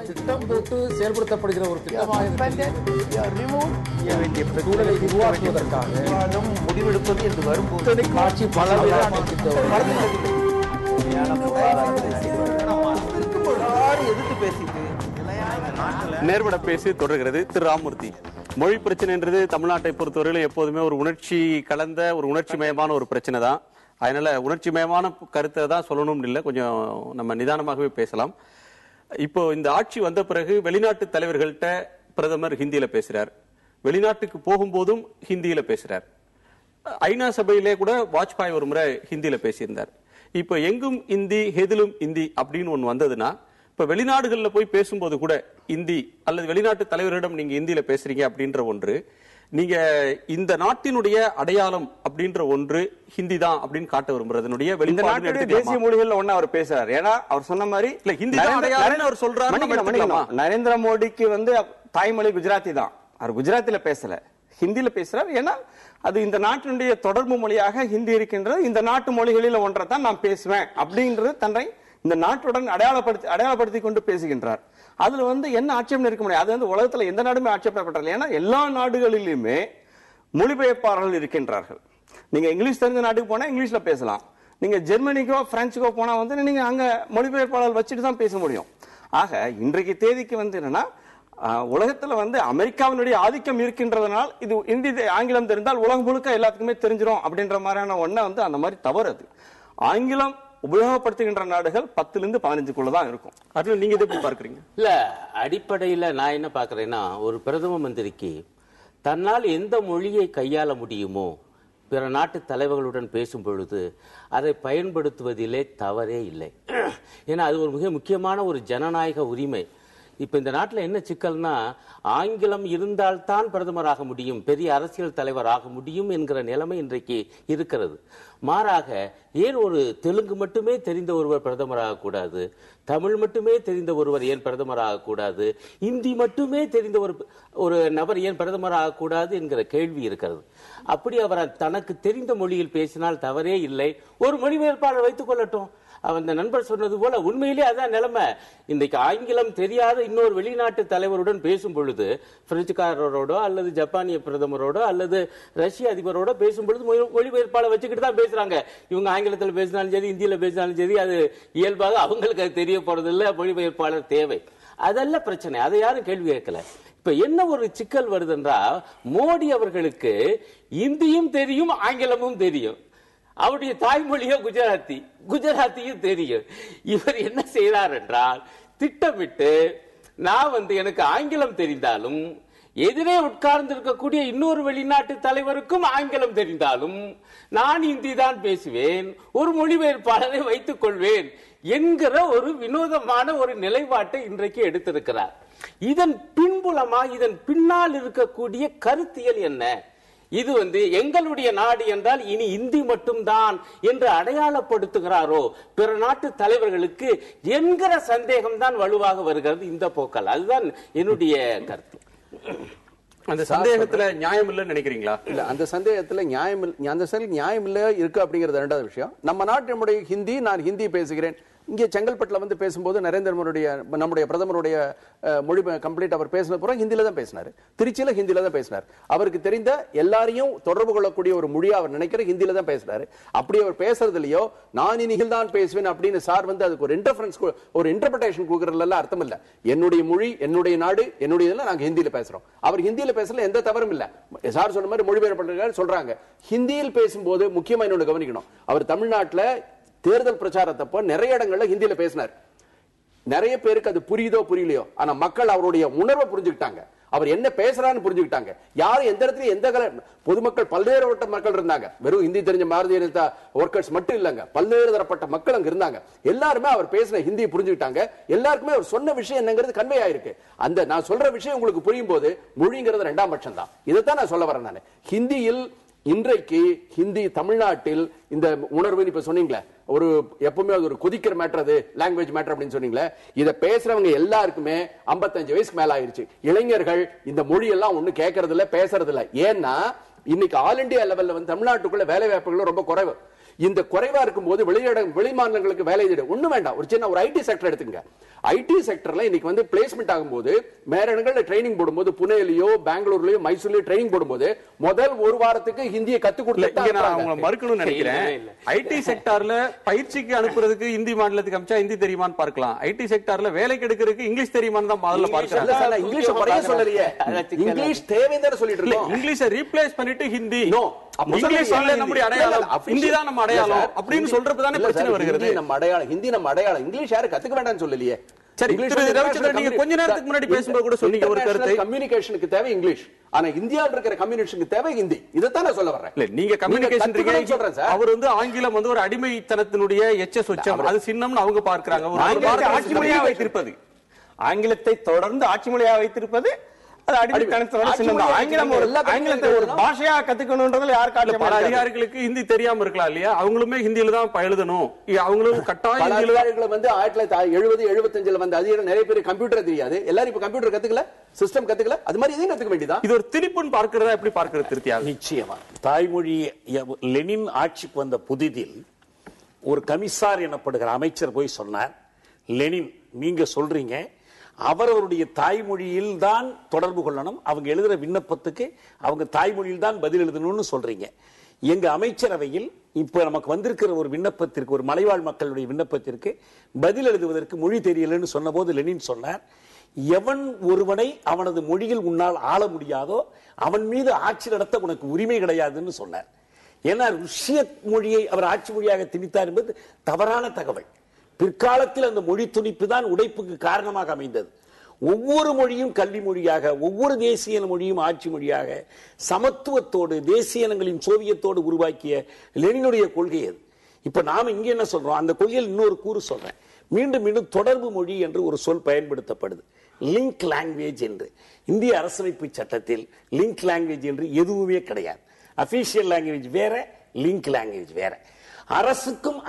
திட்டம் போட்டு செயல்படுத்தப்படுகிற ஒரு சூழலை உருவாக்குவதற்காக முடிவெடுப்பது என்று வரும்போது ஆட்சி பல எதிர்த்து பேசிட்டு நேர்பட பேசி தொடர்கிறது திரு ராமமூர்த்தி. மொழி பிரச்சனை என்றது தமிழ்நாட்டை பொறுத்தவரையிலும் எப்போதுமே ஒரு உணர்ச்சி கலந்த ஒரு உணர்ச்சி மயமான ஒரு பிரச்சனை தான். அதனால உணர்ச்சி மயமான கருத்தை தான் சொல்லணும்னு இல்லை, கொஞ்சம் நம்ம நிதானமாகவே பேசலாம். இப்போ இந்த ஆட்சி வந்த பிறகு வெளிநாட்டு தலைவர்கள்ட்ட பிரதமர் ஹிந்தியில பேசுறார், வெளிநாட்டுக்கு போகும்போதும் ஹிந்தியில பேசுறார். ஐநா சபையிலே கூட வாஜ்பாய் ஒரு முறை ஹிந்தியில பேசியிருந்தார். இப்போ எங்கும் இந்தி ஹெதிலும் இந்தி அப்படின்னு ஒன்று வந்ததுன்னா, இப்ப வெளிநாடுகளில் போய் பேசும்போது கூட இந்தி அல்லது வெளிநாட்டு தலைவரிடம் நீங்க இந்தியில பேசுறீங்க அப்படின்ற ஒன்று, நீங்க இந்த நாட்டினுடைய அடையாளம் அப்படின்ற ஒன்று ஹிந்தி தான் அப்படின்னு காட்ட விரும்புறதுனுடைய தேசிய மொழிகள்ல ஒண்ணு அவர் பேசுறாரு. ஏன்னா அவர் சொன்ன மாதிரி இல்ல ஹிந்தி தான் அவர் சொல்றாரு. நரேந்திர மோடிக்கு வந்து தாய்மொழி குஜராத்தி தான், அவர் குஜராத்தில பேசல, ஹிந்தியில பேசுறாரு. ஏன்னா அது இந்த நாட்டினுடைய தொடர்பு மொழியாக ஹிந்தி இருக்கின்றது, இந்த நாட்டு மொழிகளில் ஒன்றை தான் நான் பேசுவேன் அப்படின்றது தன்னை இந்த நாட்டுடன் அடையாளப்படுத்தி கொண்டு பேசுகின்றார். அதுல வந்து என்ன ஆட்சேபம் இருக்க முடியாது. அது வந்து உலகத்துல எந்த நாடுமே ஆட்சேபப்பட்டது. ஏன்னா எல்லா நாடுகளிலுமே மொழிபெயர்ப்பாளர்கள் இருக்கின்றார்கள். நீங்க இங்கிலீஷ் தெரிஞ்ச நாட்டுக்கு போனா இங்கிலீஷ்ல பேசலாம், நீங்க ஜெர்மனிக்கோ பிரெஞ்சுக்கோ போனா வந்து நீங்க அங்க மொழிபெயர்ப்பாளர் வச்சுட்டு தான் பேச முடியும். ஆக இன்றைக்கு தேதிக்கு வந்து என்னன்னா, உலகத்துல வந்து அமெரிக்காவினுடைய ஆதிக்கம் இருக்கின்றதுனால் இது இந்தி ஆங்கிலம் தெரிந்தால் உலகம் முழுக்க எல்லாத்துக்குமே தெரிஞ்சிடும் அப்படின்ற மாதிரியான ஒண்ண வந்து அந்த மாதிரி தவறு. அது ஆங்கிலம் உபயோகப்படுத்துகின்ற நாடுகள் 10லிருந்து 15க்குள்ள தான் இருக்கும். அதுல நீங்க இதை எப்படி பார்க்கறீங்க? இல்ல, அடிப்படையில நான் என்ன பார்க்கறேன்னா, ஒரு பிரதம மந்திரிக்கு தன்னால் எந்த மொழியை கையாள முடியுமோ பிற நாட்டு தலைவர்களுடன் பேசும் பொழுது அதை பயன்படுத்துவதிலே தவறே இல்லை. ஏன்னா அது ஒரு மிக முக்கியமான ஒரு ஜனநாயக உரிமை. இப்ப இந்த நாட்டில் என்ன சிக்கல்னா, ஆங்கிலம் இருந்தால்தான் பிரதமராக முடியும், பெரிய அரசியல் தலைவர் ஆக முடியும் என்கிற நிலைமை இன்றைக்கு இருக்கிறது. மாறாக ஏன் ஒரு தெலுங்கு மட்டுமே தெரிந்த ஒருவர் பிரதமராக கூடாது, தமிழ் மட்டுமே தெரிந்த ஒருவர் ஏன் பிரதமராக கூடாது, இந்தி மட்டுமே தெரிந்த ஒரு நபர் ஏன் பிரதமராக கூடாது என்கிற கேள்வி இருக்கிறது. அப்படி அவர் தனக்கு தெரிந்த மொழியில் பேசினால் தவறே இல்லை, ஒரு மொழிபெயர்ப்பாளர் வைத்துக் கொள்ளட்டும். அந்த நண்பர் சொன்னது போல உண்மையிலே அதான் நிலைமை. இன்றைக்கு ஆங்கிலம் தெரியாத இன்னொரு வெளிநாட்டு தலைவருடன் பேசும் பொழுது, பிரெஞ்சுக்காரரோடோ அல்லது ஜப்பானிய பிரதமரோடோ அல்லது ரஷ்ய அதிபரோட பேசும் பொழுது மொழிபெயர்ப்பாளர் வச்சுக்கிட்டு தான் பேசுறாங்க. இவங்க ஆங்கிலத்தில் பேசினாலும் சரி, இந்தியில பேசினாலும் சரி, அது இயல்பாக அவங்களுக்கு அது தெரிய போறது இல்லை, மொழிபெயர்ப்பாளர் தேவை. அதெல்லாம் பிரச்சனை, அதை யாரும் கேள்வி கேட்கல. இப்ப என்ன ஒரு சிக்கல் வருதுன்றா, மோடி அவர்களுக்கு இந்தியும் தெரியும் ஆங்கிலமும் தெரியும், அவருடைய தாய்மொழியோ குஜராத்தியும் தெரியும். இவர் என்ன செய்யறார் என்றால், திட்டமிட்டு நான் வந்து எனக்கு ஆங்கிலம் தெரிந்தாலும் எதிரே உட்கார்ந்து இருக்கக்கூடிய இன்னொரு வெளிநாட்டு தலைவருக்கும் ஆங்கிலம் தெரிந்தாலும் நான் இந்தி தான் பேசுவேன், ஒரு மொழிபெயர்ப்பாளரை வைத்துக் கொள்வேன் என்கிற ஒரு வினோதமான ஒரு நிலைப்பாட்டை இன்றைக்கு எடுத்திருக்கிறார். இதன் பின்புலமா, இதன் பின்னால் இருக்கக்கூடிய கருத்தியல் என்ன? இது வந்து எங்களுடைய நாடு என்றால் இனி இந்தி மட்டும்தான் என்று அடையாளப்படுத்துகிறாரோ பிற நாட்டு தலைவர்களுக்கு என்கிற சந்தேகம் தான் வலுவாக வருகிறது இந்த போக்கால். அதுதான் என்னுடைய கருத்து. அந்த சந்தேகத்துல நியாயம் இல்லைன்னு நினைக்கிறீங்களா? இல்ல, அந்த சந்தேகத்துல நியாயம் இல்ல இருக்கு அப்படிங்கிறது ரெண்டாவது விஷயம். நம்ம நாட்டினுடைய ஹிந்தி, நான் ஹிந்தி பேசுகிறேன். இங்கே செங்கல்பட்டுல வந்து பேசும்போது நரேந்திர மோடியுடைய நம்முடைய பிரதமருடைய மொழி கம்ப்ளீட் அவர் பேசினது பூரா ஹிந்தியில தான் பேசினாரு, திருச்சியில ஹிந்தியில தான் பேசினார். அவருக்கு தெரிந்த எல்லாரையும் தொடர்பு கொள்ளக்கூடிய ஒரு மொழியா அவர் நினைக்கிற ஹிந்தியில தான் பேசுறாரு. அப்படி அவர் பேசுறதுலயோ நான் இனிகள் தான் பேசுவேன் அப்படின்னு சார் வந்து அதுக்கு ஒரு இன்டர்ஃபரன்ஸ், ஒரு இன்டர்பிரேஷன் கொடுக்கறதுல அர்த்தம் இல்ல. என்னுடைய மொழி, என்னுடைய நாடு, என்னுடைய இதெல்லாம் நாங்க ஹிந்தியில பேசுறோம். அவர் ஹிந்தியில பேசல, எந்த தவறும் இல்ல. சார் சொன்ன மாதிரி மொழிபெயர்ப்பாளர்கள் சொல்றாங்க. ஹிந்தியில் பேசும்போது முக்கியமா இன்னொன்று கவனிக்கணும், அவர் தமிழ்நாட்டுல தேர்தல் பிரச்சாரத்தப்போ நிறைய இடங்கள்ல ஹிந்தியில பேசினார். நிறைய பேருக்கு அது புரியுதோ புரியலையோ, ஆனா மக்கள் அவருடைய உணர்வை புரிஞ்சுக்கிட்டாங்க, அவர் என்ன பேசுறான்னு புரிஞ்சுக்கிட்டாங்க. யாரும் எந்த இடத்துல எந்த பொதுமக்கள் பல்வேறுபட்ட மக்கள் இருந்தாங்க, வெறும் ஹிந்தி தெரிஞ்ச பாரதிய ஜனதா ஒர்க்கர்ஸ் மட்டும் இல்லங்க, பல்வேறு தரப்பட்ட மக்கள் அங்க இருந்தாங்க. எல்லாருமே அவர் பேசின ஹிந்தியை புரிஞ்சுக்கிட்டாங்க. எல்லாருக்குமே அவர் சொன்ன விஷயம் என்னங்கிறது கன்வே ஆயிருக்கு. அந்த நான் சொல்ற விஷயம் உங்களுக்கு புரியும் போது மொழிங்கிறது 2ஆம் பட்சம் தான். இதைத்தான் நான் சொல்ல வரேன். நான் ஹிந்தியில் இன்றைக்கு ஹிந்தி தமிழ்நாட்டில் இந்த உணர்வு இப்ப சொன்னீங்களே, ஒரு எப்பவுமே அது ஒரு கொதிக்கிற மேட்டர், அது லாங்குவேஜ் மேட்டர் அப்படின்னு சொன்னீங்களே, இதை பேசுறவங்க எல்லாருக்குமே 55 வயசுக்கு மேல ஆயிருச்சு. இளைஞர்கள் இந்த மொழி எல்லாம் ஒண்ணு கேட்கறது இல்ல, பேசுறது இல்ல. ஏன்னா இன்னைக்கு ஆல் இந்தியா லெவல்ல வந்து தமிழ்நாட்டுக்குள்ள வேலை வாய்ப்புகள் ரொம்ப குறைவு. இந்த குறைவா இருக்கும் போது வெளி மாநிலங்களுக்கு வேலை தேட ஒண்ணு வேண்டாம். ஒரு சின்ன ஒரு ஐடி செக்டர் எடுத்துங்க, ஐடி செக்டர்ல இன்னைக்கு வந்து பிளேஸ்மெண்ட் ஆகும்போது வேற இடங்கள்ல ட்ரைனிங் போடும்போது புனேலயோ பெங்களூர்லயோ மைசூர்லயோ ட்ரைனிங் போடும்போது முதல் ஒரு வாரத்துக்கு ஹிந்தியை கத்து கொடுத்து மறுக்கணும்னு நினைக்கிறேன். ஐடி செக்டார்ல பயிற்சிக்கு அனுப்புறதுக்கு இந்தி மாநிலத்துக்கு அமிச்சா ஹிந்தி தெரியுமான்னு பார்க்கலாம். ஐடி செக்டார்ல வேலைக்கு எடுக்கிறதுக்கு இங்கிலீஷ் தெரியுமான்னு தான் முதல்ல பார்க்கலாம். இங்கிலீஷ் குறைய சொல்லலையே, இங்கிலீஷ் தேவைன்னு சொல்லிட்டு இருக்கோம். இங்கிலீஷை ரீப்ளேஸ் பண்ணிட்டு ஹிந்தி இங்கிலீஷ் அல்ல நம்முடைய அடையாளம், ஹிந்தி தான் நம்ம அடையாளம் அப்படின்னு சொல்றப்ப தானே பிரச்சனை வருகிறது. நம்ம அடையாளம் ஹிந்தி, நம்ம அடையாளம். இங்கிலீஷ் யாரும் கத்துக்க வேண்டாம்னு சொல்லலையே. சரி, நீங்க கொஞ்ச நேரத்துக்கு முன்னாடி பேசும்போது கூட சொன்னீங்க ஒரு கருத்தை, கம்யூனிகேஷனுக்கு தேவை இங்கிலீஷ், ஆனா இந்தியாவில் இருக்கிற கம்யூனிகேஷனுக்கு தேவை ஹிந்தி. இதைத்தான் நான் சொல்ல வரேன். இல்ல, நீங்க கம்யூனிகேஷன் சொல்றேன் சார். அவர் வந்து ஆங்கிலம் வந்து ஒரு அடிமைத்தனத்தினுடைய எச்ச உச்சம், அது சின்னம்னு அவங்க பார்க்கறாங்க. ஒரு ஆட்சி மொழியாக வைத்திருப்பது, ஆங்கிலத்தை தொடர்ந்து ஆட்சி மொழியாக வைத்திருப்பது அதிகாரிகளுக்கு ஹிந்தி தெரியாம இருக்கலாம் இல்லையா? அவங்களுமே ஹிந்தியில தான் எழுதணும். அவங்களும் கட்டாயம் வந்து 1970-75 வந்து அதிகாரிகள் நிறைய பேர் கம்ப்யூட்டர் தெரியாது. எல்லாரும் இப்ப கம்ப்யூட்டர் கத்துக்கல, சிஸ்டம் கத்துக்கல. அது மாதிரி இதையும் கத்துக்க வேண்டியதான். இது ஒரு திணிப்புன்னு பார்க்கிறதா எப்படி பார்க்கிறது திருத்தியா? நிச்சயமா தாய்மொழி லெனின் ஆட்சிக்கு வந்த புதிதில் ஒரு கமிசார் எனப்படுகிற அமைச்சர் போய் சொன்னார், லெனின் நீங்க சொல்றீங்க அவரவருடைய தாய்மொழியில் தான் தொடர்பு கொள்ளணும், அவங்க எழுதுற விண்ணப்பத்துக்கு அவங்க தாய்மொழியில் தான் பதில் எழுதணும்னு சொல்றீங்க. எங்க அமைச்சரவையில் இப்ப நமக்கு வந்திருக்கிற ஒரு விண்ணப்பத்திற்கு, ஒரு மலைவாழ் மக்களுடைய விண்ணப்பத்திற்கு பதில் எழுதுவதற்கு மொழி தெரியலன்னு சொன்ன போது லெனின் சொன்னார், எவன் ஒருவனை அவனது மொழியில் உன்னால் ஆள முடியாதோ அவன் மீது ஆட்சி நடத்த உனக்கு உரிமை கிடையாதுன்னு சொன்னார். ஏன்னா ருஷ்ய மொழியை அவர் ஆட்சி மொழியாக திணித்தார் என்பது தவறான தகவல். பிற்காலத்தில் அந்த மொழி துணிப்பு தான் உடைப்புக்கு காரணமாக அமைந்தது. ஒவ்வொரு மொழியும் கல்வி மொழியாக, ஒவ்வொரு தேசிய மொழியும் ஆட்சி மொழியாக சமத்துவத்தோடு தேசிய இனங்களின் சோவியத்தோடு உருவாக்கிய லெனினுடைய கொள்கை அது. இப்ப நாம இங்க என்ன சொல்றோம், அந்த கொள்கையில் இன்னொரு கூறு சொல்றேன். மீண்டும் மீண்டும் தொடர்பு மொழி என்று ஒரு சொல் பயன்படுத்தப்படுது, லிங்க் லாங்குவேஜ் என்று. இந்திய அரசமைப்பு சட்டத்தில் லிங்க் லாங்குவேஜ் என்று எதுவுமே கிடையாது. அபிஷியல் லாங்குவேஜ் வேற, லிங்க் லாங்குவேஜ் வேற.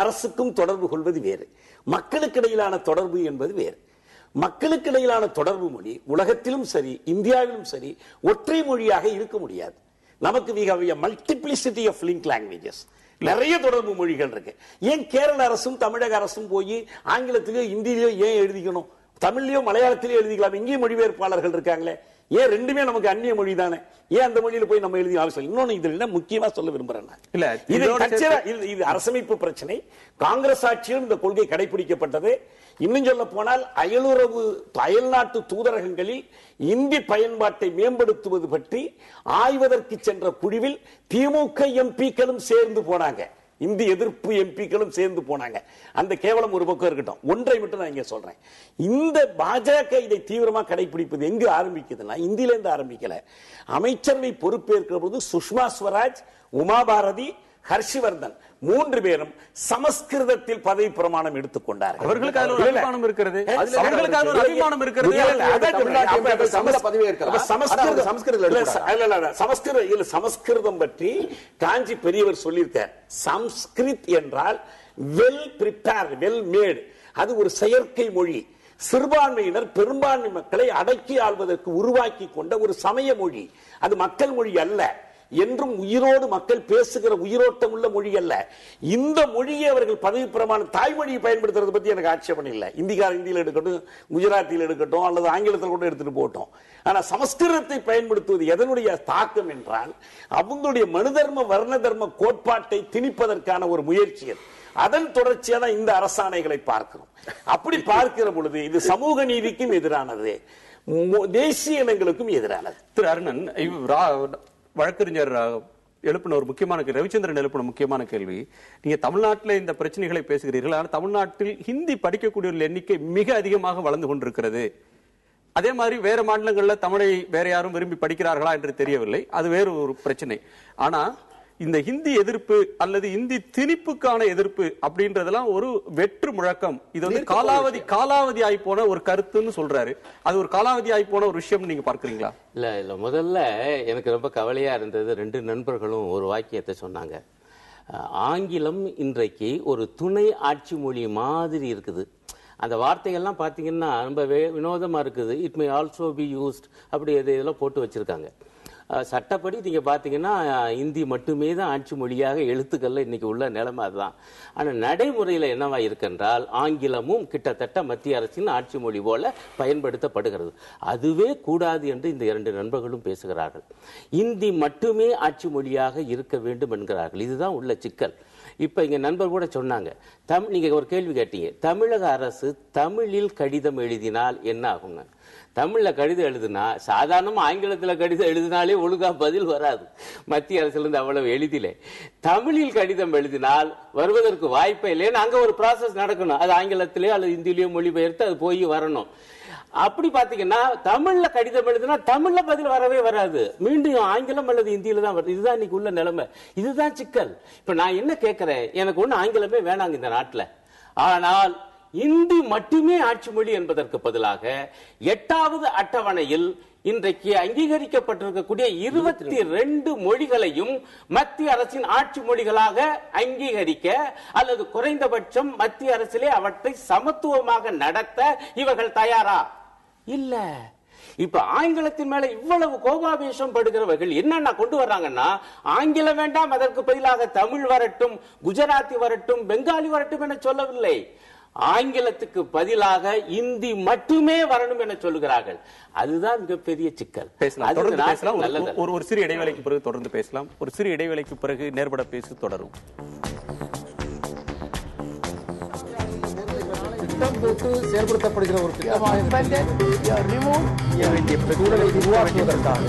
அரசுக்கும் தொடர்பு கொள்வது வேறு, மக்களுக்கு இடையிலான தொடர்பு என்பது வேறு. மக்களுக்கு இடையிலான தொடர்பு மொழி உலகத்திலும் சரி இந்தியாவிலும் சரி ஒற்றை மொழியாக இருக்க முடியாது. நமக்கு மல்டிபிளிசிட்டி ஆஃப் லிங்க் லாங்குவேஜஸ், நிறைய தொடர்பு மொழிகள் இருக்கு. ஏன் கேரள அரசும் தமிழக அரசும் போய் ஆங்கிலத்திலேயோ இந்தியிலேயோ ஏன் எழுதிக்கணும்? தமிழ்லயோ மலையாளத்திலேயோ எழுதிக்கலாம். இங்கேயும் மொழிபெயர்ப்பாளர்கள் இருக்காங்களே, ஏன் ரெண்டுமே நமக்கு அந்நிய மொழி தானே, ஏன் அந்த மொழியில போய் நம்ம எழுதி அவசியம்? இன்னொன்னு இதுல முக்கியமா சொல்ல விரும்புறேன், இது அரசமைப்பு பிரச்சனை. காங்கிரஸ் ஆட்சியில் இந்த கொள்கை கடைபிடிக்கப்பட்டது. இன்னும் சொல்ல போனால் அயல்நாட்டு தூதரகங்களில் இந்தி பயன்பாட்டை மேம்படுத்துவது பற்றி ஆய்வதற்கு சென்ற குழுவில் திமுக எம்பிக்களும் சேர்ந்து போனாங்க, இந்தி எதிர்ப்பு எம்பிக்களும் சேர்ந்து போனாங்க. அந்த கேவலம் ஒரு பக்கம் இருக்கட்டும், ஒன்றை மட்டும் நான் இங்க சொல்றேன். இந்த பாஜக இதை தீவிரமா கடைபிடிப்பது எங்கு ஆரம்பிக்குதுன்னா இந்தியில இருந்து ஆரம்பிக்கல. அமைச்சரவை பொறுப்பேற்கிற போது சுஷ்மா ஸ்வராஜ், உமா பாரதி, ஹர்ஷவர்தன் 3 பேரும் சமஸ்கிருதத்தில் பதவி பிரமாணம் எடுத்துக்கொண்டார்கள். அவர்களுக்கு அதில் ஒரு அபிமானம் இருக்கிறது, அவர்களுக்கு ஒரு அபிமானம் இருக்கிறது. சமஸ்கிருதம் பற்றி காஞ்சி பெரியவர் சொல்லியிருக்கார். சம்ஸ்கிருத் என்றால் வெல் பிரிப்பேர்ட், வெல் மேட். அது ஒரு செயற்கை மொழி. சிறுபான்மையினர் பெரும்பான்மை மக்களை அடக்கி ஆள்வதற்கு உருவாக்கி கொண்ட ஒரு சமய மொழி. அது மக்கள் மொழி அல்ல, என்றும் உயிரோடு மக்கள் பேசுகிற உயிரோட்டம் உள்ள மொழி அல்ல. இந்த மொழியை அவர்கள் பதவி பிரமாணம் தாய்மொழியை பயன்படுத்துறது பத்தி எனக்கு ஆட்சேபம் இல்லை. இந்தியில எடுக்கட்டும், குஜராத்தியில் எடுக்கட்டும், அல்லது ஆங்கிலத்தில் கூட எடுத்துட்டு போட்டோம். ஆனா சமஸ்கிருதத்தை பயன்படுத்துவது எதனுடைய தாக்கம் என்றால் அவங்களுடைய மனு தர்ம வர்ண தர்ம கோட்பாட்டை திணிப்பதற்கான ஒரு முயற்சி. அதன் தொடர்ச்சியாக தான் இந்த அரசாணைகளை பார்க்கிறோம். அப்படி பார்க்கிற பொழுது இது சமூக நீதிக்கும் எதிரானது, தேசிய இனங்களுக்கும் எதிரானது. திரு அருணன், வழக்கறிஞர் எழுப்பின ஒரு முக்கியமான கேள்வி, ரவிச்சந்திரன் எழுப்பின முக்கியமான கேள்வி, நீங்க தமிழ்நாட்டில் இந்த பிரச்சனைகளை பேசுகிறீர்கள், ஆனால் தமிழ்நாட்டில் ஹிந்தி படிக்கக்கூடிய எண்ணிக்கை மிக அதிகமாக வளர்ந்து கொண்டிருக்கிறது. அதே மாதிரி வேற மாநிலங்கள்ல தமிழை வேற யாரும் விரும்பி படிக்கிறார்களா என்று தெரியவில்லை, அது வேறு ஒரு பிரச்சனை. ஆனா இந்த ஹிந்தி எதிர்ப்பு அல்லது இந்தி திணிப்புக்கான எதிர்ப்பு அப்படின்றதெல்லாம் ஒரு வெற்று முழக்கம். இது வந்து காலாவதி ஆகி போன ஒரு கருத்துன்னு சொல்றாரு. அது ஒரு காலாவதி ஆகி போன ஒரு விஷயம் நீங்க பார்க்கறீங்களா? இல்ல முதல்ல எனக்கு ரொம்ப கவலையா இருந்தது, 2 நண்பர்களும் ஒரு வாக்கியத்தை சொன்னாங்க. ஆங்கிலம் இன்றைக்கு ஒரு துணை ஆட்சி மொழி மாதிரி இருக்குது. அந்த வார்த்தைகள்லாம் பாத்தீங்கன்னா ரொம்ப வினோதமா இருக்குது. It may also be used, அப்படி இதெல்லாம் போட்டு வச்சிருக்காங்க. சட்டப்படி நீங்க பாத்தீங்கன்னா இந்தி மட்டுமே தான் ஆட்சி மொழியாக எழுத்துக்கள்ல இன்னைக்கு உள்ள நிலைமை அதுதான். ஆனா நடைமுறையில என்னவா இருக்கின்றால் ஆங்கிலமும் கிட்டத்தட்ட மத்திய அரசின் ஆட்சி மொழி போல பயன்படுத்தப்படுகிறது. அதுவே கூடாது என்று இந்த இரண்டு நண்பர்களும் பேசுகிறார்கள். இந்தி மட்டுமே ஆட்சி மொழியாக இருக்க வேண்டும் என்கிறார்கள். இதுதான் உள்ள சிக்கல். இப்ப இங்க நண்பர் கூட சொன்னாங்க, நீங்க ஒரு கேள்வி கேட்டீங்க, தமிழக அரசு தமிழில் கடிதம் எழுதினால் என்ன ஆகுங்க? தமிழ்ல கடிதம் எழுதுனா சாதாரணமா ஆங்கிலத்துல கடிதம் எழுதினாலே ஒழுங்கா பதில் வராது. மத்திய அரசுல இருந்து அவ்வளவு எளிதிலே தமிழில் கடிதம் எழுதினால் வருவதற்கு வாய்ப்பே இல்லை. அங்க ஒரு ப்ராசஸ் நடக்கணும். அது ஆங்கிலத்திலேயோ அல்லது இந்தியிலேயோ மொழிபெயர்த்து அது போய் வரணும். அப்படி பாத்தீங்கன்னா தமிழ்ல கடிதம் எழுதுனா தமிழ்ல பதில் வரவே வராது. மீண்டும் ஆங்கிலம் அல்லது இந்தியில தான் வருது. இதுதான் இன்னைக்கு உள்ள நிலைமை. இதுதான் சிக்கல். இப்ப நான் என்ன கேட்கிறேன், எனக்கு ஒண்ணு ஆங்கிலமே வேணாங்க இந்த நாட்டுல. ஆனால் இந்தி மட்டுமே ஆட்சி மொழி என்பதற்கு பதிலாக 8வது அட்டவணையில் இன்றைக்கு அங்கீகரிக்கப்பட்டிருக்கக்கூடிய 22 மொழிகளையும் மத்திய அரசின் ஆட்சி மொழிகளாக அங்கீகரிக்க அல்லது குறைந்தபட்சம் மத்திய அரசிலே அவற்றை சமத்துவமாக நடத்த இவர்கள் தயாரா? இல்ல. இப்ப ஆங்கிலத்தின் மேல இவ்வளவு கோபாவேசம் படுகிறவர்கள் என்னன்னா கொண்டு வர்றாங்கன்னா, ஆங்கிலம் வேண்டாம், அதற்கு பதிலாக தமிழ் வரட்டும், குஜராத்தி வரட்டும், பெங்காலி வரட்டும் என சொல்லவில்லை. ஆங்கிலத்துக்கு பதிலாக இந்தி மட்டுமே வரணும் என சொல்லுகிறார்கள். அதுதான் மிகப்பெரிய சிக்கல். ஒரு சிறு இடைவேளைக்கு பிறகு தொடர்ந்து பேசலாம். ஒரு சிறு இடைவேளைக்கு பிறகு நேர்பட பேசி தொடரும். செயல்படுத்தப்படுகிற ஒரு சூழலை உருவாக்குவதற்காக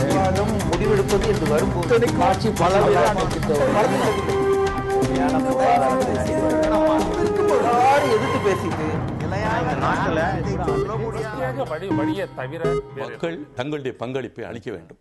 முடிவெடுப்பது என்று வரும்போது ஆட்சி எதிர்த்து பேசிட்டு மக்கள் தங்களுடைய பங்களிப்பை அளிக்க வேண்டும்.